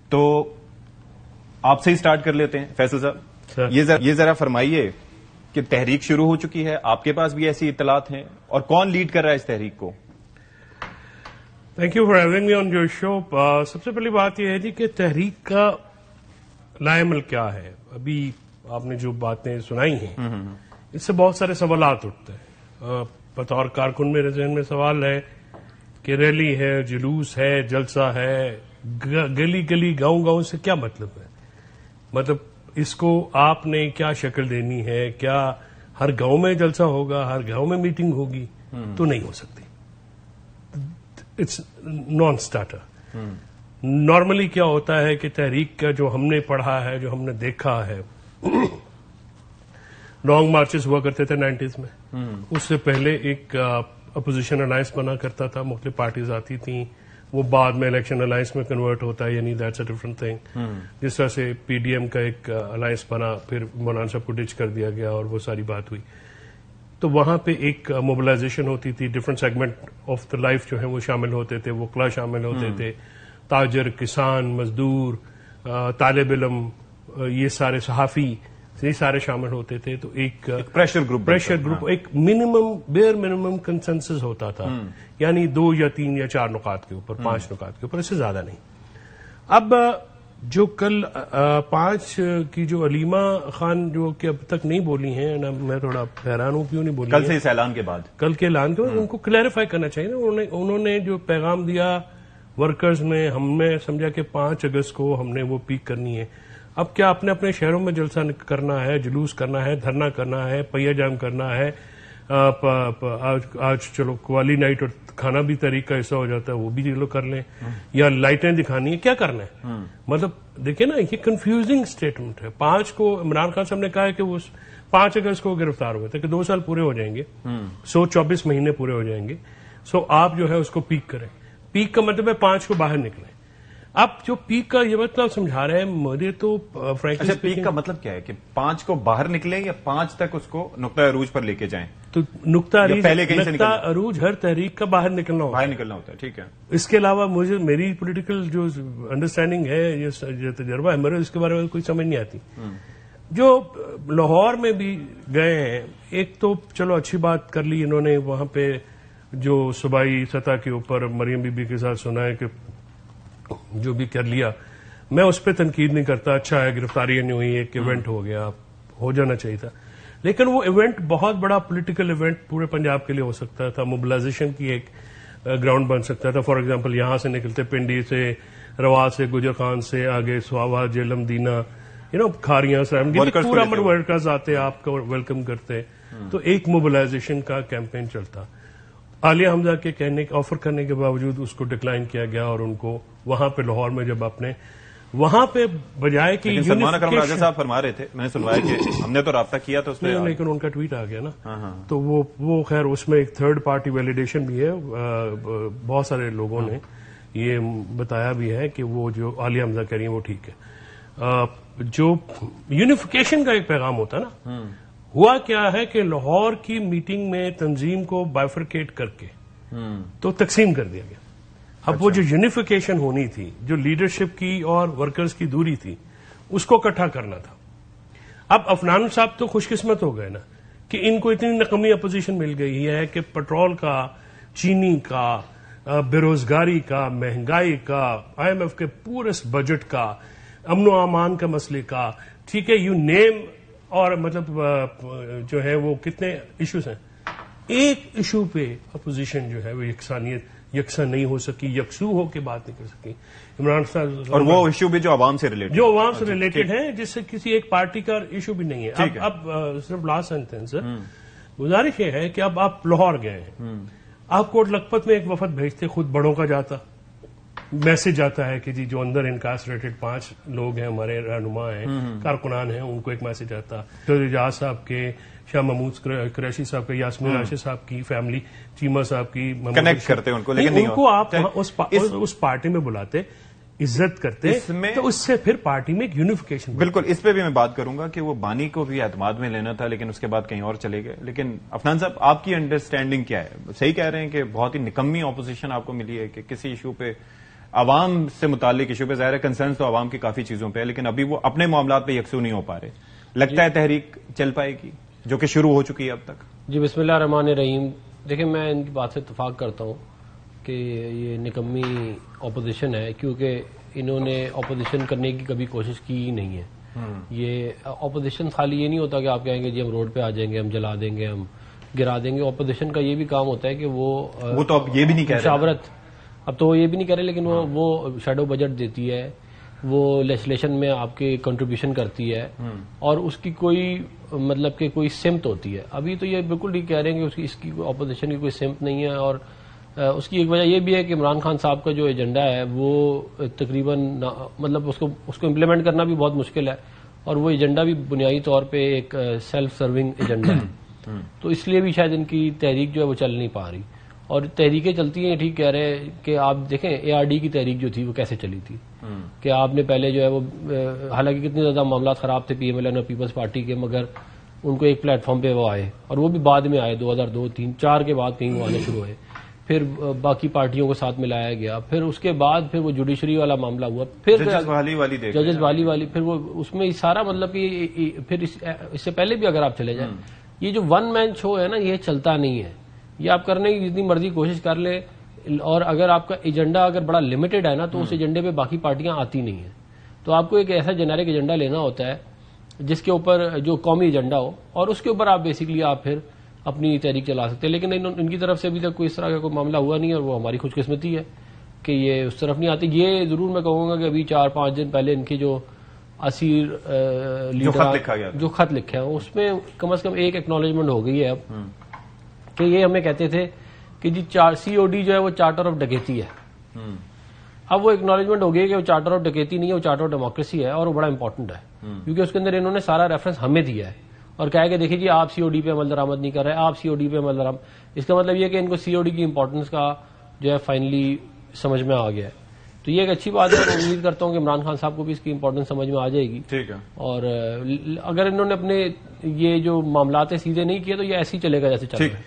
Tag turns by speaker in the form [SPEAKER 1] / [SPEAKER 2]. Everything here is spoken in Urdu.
[SPEAKER 1] تو آپ سے ہی سٹارٹ کر لیتے ہیں فیصل صاحب. یہ ذرا فرمائیے کہ تحریک شروع ہو چکی ہے, آپ کے پاس بھی ایسی اطلاعات ہیں, اور کون لیڈ کر رہا ہے اس تحریک کو؟
[SPEAKER 2] Thank you for having me on your show. سب سے پہلی بات یہ ہے جی کہ تحریک کا لائعمل کیا ہے. ابھی آپ نے جو باتیں سنائی ہیں اس سے بہت سارے سوالات اٹھتے ہیں. بطور کارکن میرے ذہن میں سوال ہے کہ ریلی ہے, جلوس ہے, جلسہ ہے, گلی گلی گاؤں گاؤں سے کیا مطلب ہے؟ مطلب اس کو آپ نے کیا شکل دینی ہے؟ کیا ہر گاؤں میں جلسہ ہوگا, ہر گاؤں میں میٹنگ ہوگی؟ تو نہیں ہو سکتی. It's naan starter. نارملی کیا ہوتا ہے کہ تحریک کا جو ہم نے پڑھا ہے, جو ہم نے دیکھا ہے, لانگ مارچز ہوا کرتے تھے 90s میں. اس سے پہلے ایک اپوزیشن الائنس بنا کرتا تھا, مختلف پارٹیز آتی تھیں, وہ بعد میں الیکشن الائنس میں کنورٹ ہوتا ہے, یعنی دیٹس اے ڈفرنٹ تھنگ. جس طرح سے پی ڈی ایم کا ایک الائنس بنا, پھر مولانا صاحب کو ڈچ کر دیا گیا اور وہ ساری بات ہوئی. تو وہاں پہ ایک موبلائزیشن ہوتی تھی, different segment of the life جو ہے وہ شامل ہوتے تھے, وکلا شامل ہوتے تھے, تاجر, کسان, مزدور, طالب علم, یہ سارے صحافی, یہ سارے شامل ہوتے تھے. تو ایک پریشر گروپ ایک بیئر منیمم کنسنسس ہوتا تھا, یعنی 2 یا 3 یا 4 نکات کے اوپر, 5 نکات کے اوپر, اس سے زیادہ نہیں. اب جو کل 5 کی جو علیمہ خان جو کہ اب تک نہیں بولی ہیں, میں تھوڑا حیران ہوں کیوں نہیں بولی.
[SPEAKER 1] کل سے اس اعلان کے بعد,
[SPEAKER 2] کل کے اعلان کے بعد ان کو کلیریفائی کرنا چاہیے نا. انہوں نے جو پیغام دیا ورکرز میں, ہم نے سمجھا کہ 5 اگست کو ہم نے وہ پیک کرنی ہے. اب کیا اپنے اپنے شہروں میں جلسہ کرنا ہے, جلوس کرنا ہے, دھرنا کرنا ہے, پہیا جام کرنا ہے, آج چلو قوالی نائٹ اور کھانا بھی تحریک کا حصہ ہو جاتا ہے, وہ بھی لوگ کر لیں, یا لائٹیں دکھانی ہے, کیا کرنا ہے؟ مطلب دیکھیں نا, یہ کنفیوزنگ اسٹیٹمنٹ ہے. 5 کو عمران خان صاحب نے کہا ہے کہ وہ 5 اگست کو گرفتار ہوئے تھے کہ 2 سال پورے ہو جائیں گے, 24 مہینے پورے ہو جائیں گے. سو آپ جو ہے اس کو پیک کریں. پیک کا مطلب ہے 5 کو باہر نکلیں. اب جو پیک کا یہ مطلب سمجھا رہے ہیں مجھے تو فرینکلی
[SPEAKER 1] پیک کا مطلب کیا ہے کہ 5 کو باہر نکلیں یا 5 تک اس کو نقطہ عروج پر لے کے جائیں؟
[SPEAKER 2] تو نقطہ عروج ہر تحریک کا باہر نکلنا
[SPEAKER 1] ہوتا ہے. ٹھیک ہے.
[SPEAKER 2] اس کے علاوہ مجھے میری پولیٹیکل جو انڈرسٹینڈنگ ہے, یہ تجربہ ہے میرا, اس کے بارے میں کوئی سمجھ نہیں آتی. جو لاہور میں بھی گئے ہیں, ایک تو چلو اچھی بات کر لی انہوں نے, وہاں پہ جو صوبائی سطح کے اوپر مریم بی بی کے ساتھ سنا ہے کہ جو بھی کر لیا, میں اس پہ تنقید نہیں کرتا. اچھا ہے, گرفتاریاں نہیں ہوئی, ایک ایونٹ ہو گیا, ہو جانا چاہیے تھا. لیکن وہ ایونٹ بہت بڑا پولیٹیکل ایونٹ پورے پنجاب کے لیے ہو سکتا تھا, موبلائزیشن کی ایک گراؤنڈ بن سکتا تھا. فار ایگزامپل یہاں سے نکلتے پنڈی سے, روا سے, گجر خان سے, آگے سواوا, جیلم, دینا, کھاریاں سے پورا ورکرز آتے, آپ کو ویلکم کرتے, تو ایک موبلائزیشن کا کیمپین چلتا. عالیہ حمزہ کے کہنے آفر کرنے کے باوجود اس کو ڈکلائن کیا گیا, اور ان کو وہاں پہ لاہور میں جب اپنے وہاں پہ بجائے کہ
[SPEAKER 1] سلمان اکرم راجہ صاحب فرما رہے تھے, میں نے سنوایا کہ ہم نے تو رابطہ کیا تھا اس میں,
[SPEAKER 2] لیکن ان کا ٹویٹ آ گیا نا, تو وہ خیر اس میں ایک تھرڈ پارٹی ویلیڈیشن بھی ہے. بہت سارے لوگوں نے یہ بتایا بھی ہے کہ وہ جو عالیہ حمزہ کہہ رہی ہیں وہ ٹھیک ہے. جو یونیفیکیشن کا ایک پیغام ہوتا ہے نا, ہوا کیا ہے کہ لاہور کی میٹنگ میں تنظیم کو بائفرکیٹ کر کے تو تقسیم کر دیا گیا. اب وہ جو یونیفیکیشن ہونی تھی, جو لیڈرشپ کی اور ورکرز کی دوری تھی, اس کو اکٹھا کرنا تھا. اب عفنان صاحب تو خوش قسمت ہو گئے نا کہ ان کو اتنی نقمی اپوزیشن مل گئی ہے کہ پٹرول کا, چینی کا, بے روزگاری کا, مہنگائی کا, آئی ایم ایف کے پورے بجٹ کا, امن و امان کا مسئلے کا, ٹھیک ہے, یو نیم, اور مطلب جو ہے وہ کتنے ایشوز ہیں. ایک ایشو پہ اپوزیشن جو ہے وہ یکساں نہیں ہو سکی, یکسو ہو کے بات نہیں کر سکی. عمران صاحب,
[SPEAKER 1] اور وہ ایشو بھی جو عوام سے
[SPEAKER 2] ریلیٹڈ ہے, جس سے کسی ایک پارٹی کا ایشو بھی نہیں ہے. اب صرف لاسٹ سینٹینس گزارش یہ ہے کہ اب آپ لاہور گئے ہیں, آپ کوٹ لکھپت میں ایک وفد بھیجتے, خود بڑوں کا جاتا, میسج آتا ہے کہ جی جو اندر انکارسریٹڈ 5 لوگ ہیں, ہمارے رہنما ہیں, کارکنان ہیں, ان کو ایک میسج آتا. اجاز صاحب کے, شاہ محمود قریشی صاحب کے, یاسمین راشد صاحب کی فیملی, چیمہ صاحب کی,
[SPEAKER 1] کنیکٹ کرتے ان کو, لیکن
[SPEAKER 2] ان کو آپ اس پارٹی میں بلاتے, عزت کرتے, تو اس سے پھر پارٹی میں ایک یونیفیکیشن.
[SPEAKER 1] بالکل, اس پہ بھی میں بات کروں گا کہ وہ بانی کو بھی اعتماد میں لینا تھا, لیکن اس کے بعد کہیں اور چلے گئے. لیکن عفنان صاحب, آپ کی انڈرسٹینڈنگ کیا ہے؟ صحیح کہہ رہے ہیں کہ بہت ہی نکمی اپوزیشن آپ کو ملی ہے کہ کسی ایشو پہ عوام سے متعلق ایشو پہ ظاہر ہے کنسرنس تو عوام کی کافی چیزوں پہ ہے، لیکن ابھی وہ اپنے معاملات پہ یکسو نہیں ہو پا رہے. لگتا ہے تحریک چل پائے گی جو کہ شروع ہو چکی ہے اب تک؟
[SPEAKER 3] جی بسم اللہ الرحمن الرحیم. دیکھیں میں ان کی بات سے اتفاق کرتا ہوں کہ یہ نکمی اپوزیشن ہے، کیونکہ انہوں نے اپوزیشن کرنے کی کبھی کوشش کی ہی نہیں ہے. یہ اپوزیشن خالی یہ نہیں ہوتا کہ آپ کہیں گے جی ہم روڈ پہ آ جائیں گے، ہم جلا دیں گے، ہم گرا دیں گے. اپوزیشن کا یہ بھی کام ہوتا ہے کہ وہ
[SPEAKER 1] تو اب یہ بھی نہیں کہہ رہے،
[SPEAKER 3] مشاورت، اب تو یہ بھی نہیں کہہ رہے، لیکن وہ شیڈو بجٹ دیتی ہے، وہ لیجسلیشن میں آپ کے کنٹریبیوشن کرتی ہے، اور اس کی کوئی مطلب کہ کوئی سمت ہوتی ہے. ابھی تو یہ بالکل ٹھیک کہہ رہے ہیں کہ اس کی اپوزیشن کی کوئی سمت نہیں ہے، اور اس کی ایک وجہ یہ بھی ہے کہ عمران خان صاحب کا جو ایجنڈا ہے وہ تقریباً مطلب اس کو امپلیمنٹ کرنا بھی بہت مشکل ہے، اور وہ ایجنڈا بھی بنیادی طور پہ ایک سیلف سرونگ ایجنڈا ہے. تو اس لیے بھی شاید ان کی تحریک جو ہے وہ چل نہیں پا رہی. اور تحریکیں چلتی ہیں، ٹھیک کہہ رہے ہیں کہ آپ دیکھیں اے آر ڈی کی تحریک جو تھی وہ کیسے چلی تھی، کہ آپ نے پہلے جو ہے وہ حالانکہ کتنے زیادہ معاملات خراب تھے پی ایم ایل این اور پیپلز پارٹی کے، مگر ان کو ایک پلیٹ فارم پہ وہ آئے، اور وہ بھی بعد میں آئے 2002 3 4 کے بعد کہیں وہ آنے شروع ہوئے. پھر باقی پارٹیوں کو ساتھ ملایا گیا، پھر اس کے بعد پھر وہ جوڈیشری والا معاملہ ہوا، پھر ججز والی پھر وہ اس میں سارا مطلب کہ پھر اس سے پہلے بھی اگر آپ چلے جائیں، یہ جو ون مین شو ہے نا یہ چلتا نہیں ہے. یہ آپ کرنے کی جتنی مرضی کوشش کر لیں، اور اگر آپ کا ایجنڈا اگر بڑا لمیٹڈ ہے نا تو اس ایجنڈے پہ باقی پارٹیاں آتی نہیں ہیں. تو آپ کو ایک ایسا جنیرک ایجنڈا لینا ہوتا ہے جس کے اوپر جو قومی ایجنڈا ہو، اور اس کے اوپر آپ بیسکلی آپ پھر اپنی تحریک چلا سکتے ہیں. لیکن ان کی طرف سے ابھی تک کوئی اس طرح کا کوئی معاملہ ہوا نہیں، اور وہ ہماری خوش قسمتی ہے کہ یہ اس طرف نہیں آتی. یہ ضرور میں کہوں گا کہ ابھی 4-5 دن پہلے ان کی جو اسیر لیڈر جو خط لکھے ہیں اس میں کم از کم ایک ایکنالجمنٹ ہو گئی ہے اب، کہ یہ ہمیں کہتے تھے کہ جی سی او ڈی جو ہے وہ چارٹر آف ڈکیتی ہے. اب وہ ایکنالجمنٹ ہو گئی کہ وہ چارٹر آف ڈکیتی نہیں ہے، وہ چارٹر آف ڈیموکریسی ہے، اور وہ بڑا امپورٹنٹ ہے کیونکہ اس کے اندر انہوں نے سارا ریفرنس ہمیں دیا ہے اور کہا کہ دیکھیے جی آپ سی او ڈی پہ عمل درآمد نہیں کر رہے، آپ سی او ڈی پہ عمل درآمد. اس کا مطلب یہ کہ ان کو سی او ڈی کی امپورٹنس کا جو ہے فائنلی سمجھ میں آ گیا ہے. تو یہ ایک اچھی بات ہے، اور امید کرتا ہوں کہ عمران خان صاحب کو بھی اس کی امپورٹنس سمجھ میں آ جائے گی.
[SPEAKER 1] ٹھیک ہے. اور
[SPEAKER 3] اگر انہوں نے اپنے یہ جو معاملات سیدھے نہیں کیے تو یہ ایسے ہی چلے گا جیسے چل رہا ہے.